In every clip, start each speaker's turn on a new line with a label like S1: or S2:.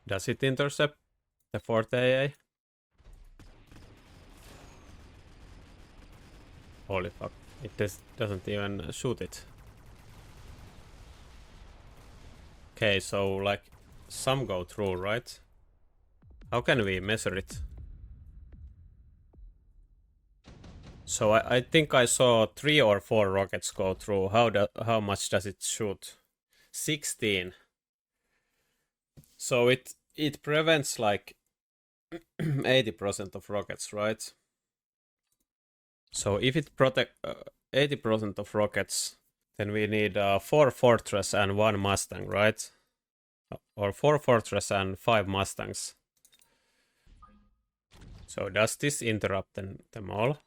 S1: Does it intercept the fourth AA? Holy fuck. It doesn't even shoot it. Okay, so like some go through, right? How can we measure it? So I think I saw 3 or 4 rockets go through. How much does it shoot? 16. So it prevents like 80% of rockets, right? So if it protect 80% of rockets, then we need 4 Fortress and 1 Mustang, right? Or 4 Fortress and 5 Mustangs. So does this interrupt them all?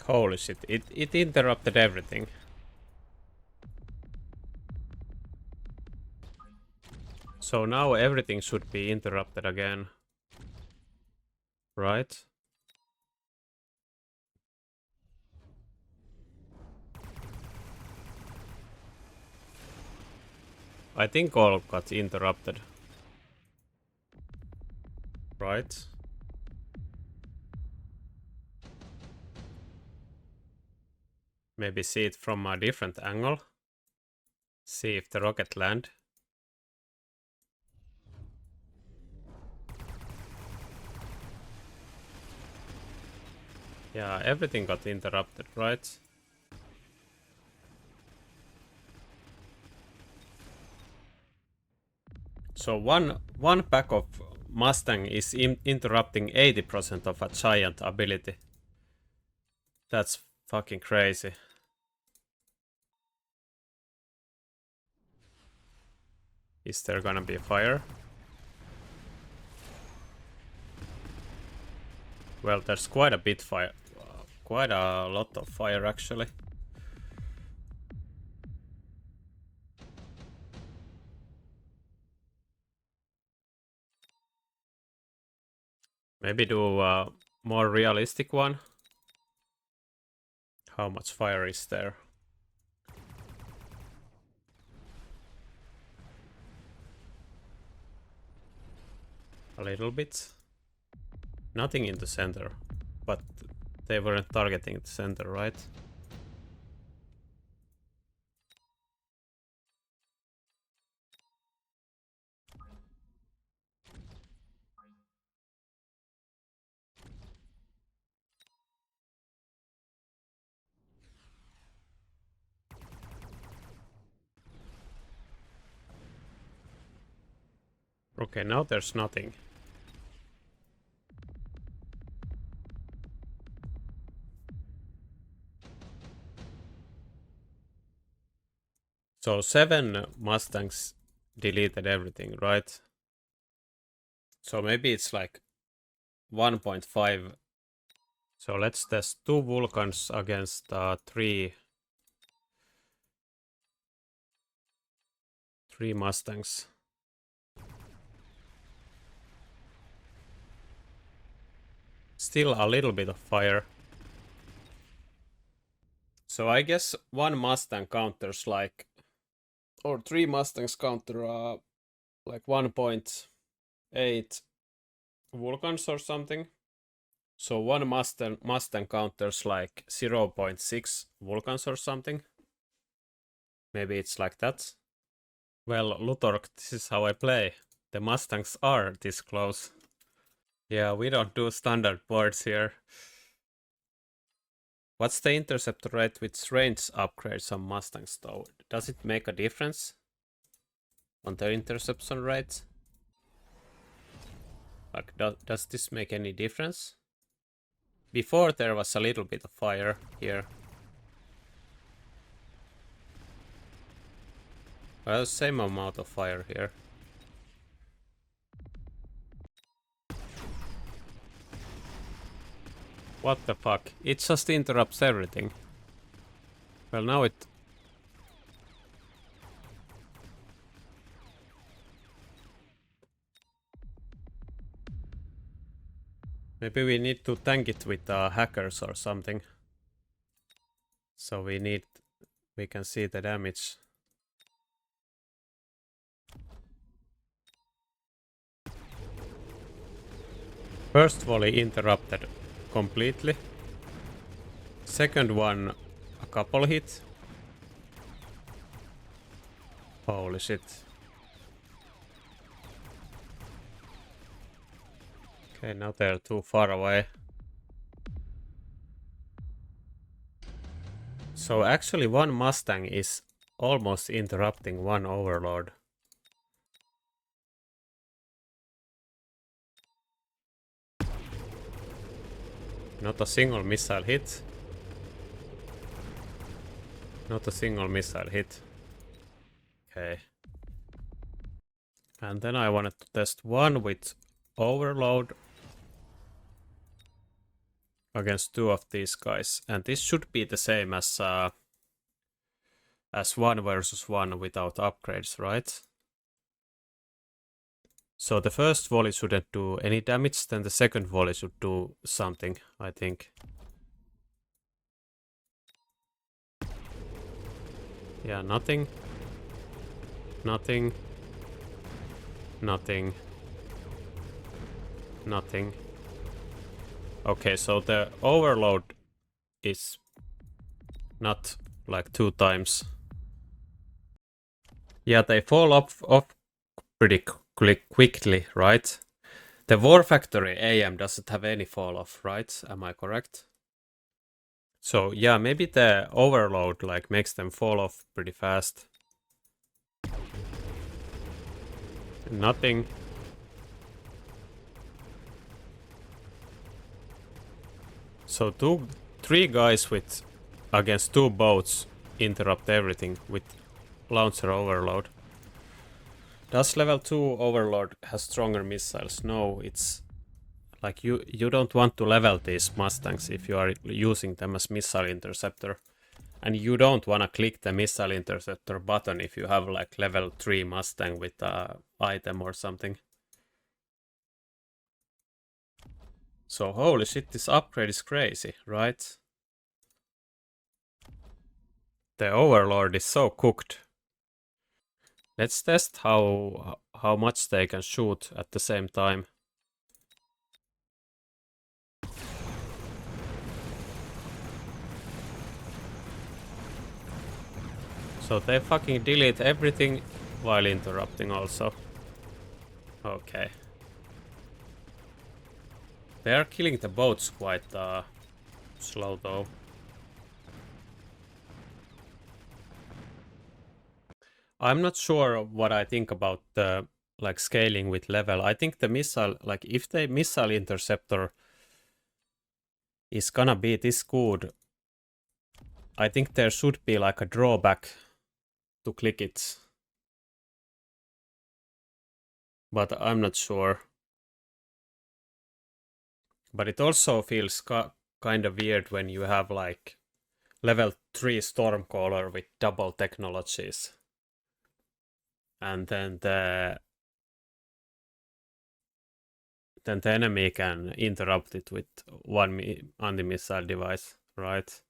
S1: Holy shit, it interrupted everything. So now everything should be interrupted again. Right? I think all got interrupted. Right? Maybe see it from a different angle. See if the rocket land. Yeah, everything got interrupted, right? So one pack of Mustang is interrupting 80% of a giant ability. That's fucking crazy. Is there gonna be a fire? Well, there's quite a bit fire. Quite a lot of fire actually. Maybe do a more realistic one. How much fire is there? A little bit. Nothing in the center. But they weren't targeting the center, right? Okay, now there's nothing. So 7 Mustangs deleted everything, right? So maybe it's like 1.5. So let's test 2 Vulcans against 3 Mustangs. Still a little bit of fire. So I guess 1 Mustang counters like, or 3 Mustangs counter like 1.8 Vulcans or something. So 1 Mustang counters like 0.6 Vulcans or something. Maybe it's like that. Well, Luthor, this is how I play. The Mustangs are this close. Yeah, we don't do standard boards here. What's the interceptor rate with range upgrades on Mustangs though? Does it make a difference on the interception rate? Like, does this make any difference? Before there was a little bit of fire here. Well, same amount of fire here. What the fuck? It just interrupts everything. Well, now it... Maybe we need to tank it with hackers or something. So we can see the damage. First volley interrupted completely. Second one, a couple hit. Holy shit. Okay, now they're too far away. So actually one Mustang is almost interrupting one Overlord. Not a single missile hit. Not a single missile hit. Okay. And then I wanted to test one with Overload against two of these guys. And this should be the same as 1 versus 1 without upgrades, right? So the first volley shouldn't do any damage, then the second volley should do something, I think. Yeah, nothing. Nothing. Nothing. Nothing. Okay, so the Overload is not like 2 times. Yeah, they fall off pretty quickly, right? The War Factory AM doesn't have any fall off, right? Am I correct? So yeah, maybe the Overload like makes them fall off pretty fast. Nothing. So 3 guys with against 2 boats interrupt everything with launcher Overload. Does level 2 Overlord has stronger missiles? No, it's like you don't want to level these Mustangs if you are using them as Missile Interceptor. And you don't want to click the Missile Interceptor button if you have like level 3 Mustang with a item or something. So holy shit, this upgrade is crazy, right? The Overlord is so cooked. Let's test how much they can shoot at the same time. So they fucking delete everything while interrupting also. Okay. They are killing the boats quite slow though. I'm not sure what I think about the like scaling with level. I think the missile, like if the Missile Interceptor is gonna be this good, I think there should be like a drawback to click it. But I'm not sure. But it also feels kind of weird when you have like level 3 Stormcaller with double technologies. And then the enemy can interrupt it with one anti-missile device, right?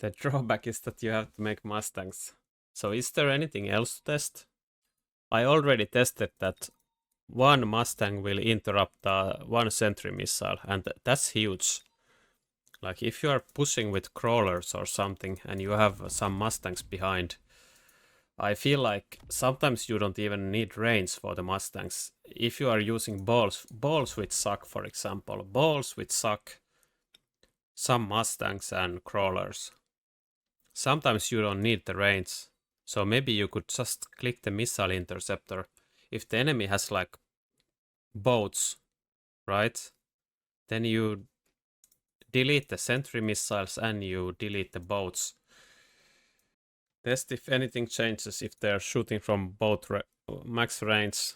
S1: The drawback is that you have to make Mustangs. So is there anything else to test? I already tested that one Mustang will interrupt one sentry missile, and that's huge. Like if you are pushing with crawlers or something and you have some Mustangs behind, I feel like sometimes you don't even need range for the Mustangs. If you are using balls which suck, for example, balls which suck some Mustangs and crawlers, sometimes you don't need the range. So maybe you could just click the Missile Interceptor. If the enemy has like boats, right? Then you delete the sentry missiles and you delete the boats. Test if anything changes if they're shooting from both max range.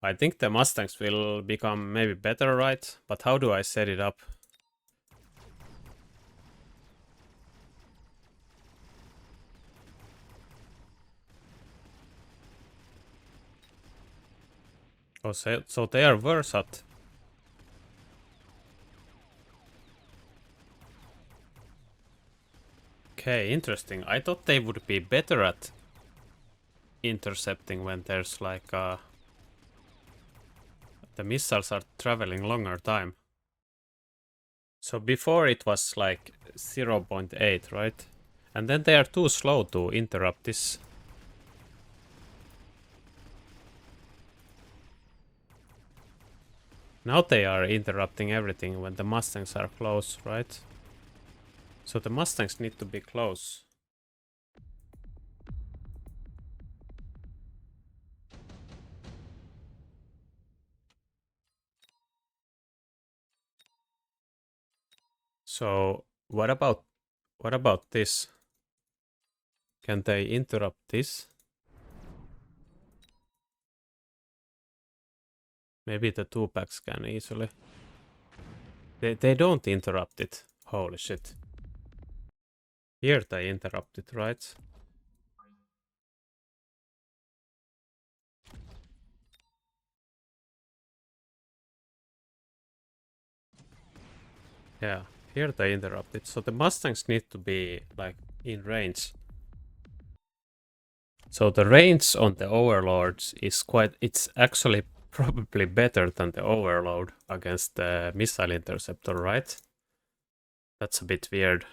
S1: I think the Mustangs will become maybe better, right? But how do I set it up? Oh, so they are Versat. Okay, interesting. I thought they would be better at intercepting when there's like the missiles are traveling longer time. So before it was like 0.8, right? And then they are too slow to interrupt this. Now they are interrupting everything when the Mustangs are close, right? So the Mustangs need to be close. So what about this? Can they interrupt this? Maybe the 2-packs can easily. They don't interrupt it. Holy shit. Here they interrupt it, right? Yeah, here they interrupt it. So the Mustangs need to be like in range. So the range on the Overlords is it's actually probably better than the Overlord against the Missile Interceptor, right? That's a bit weird.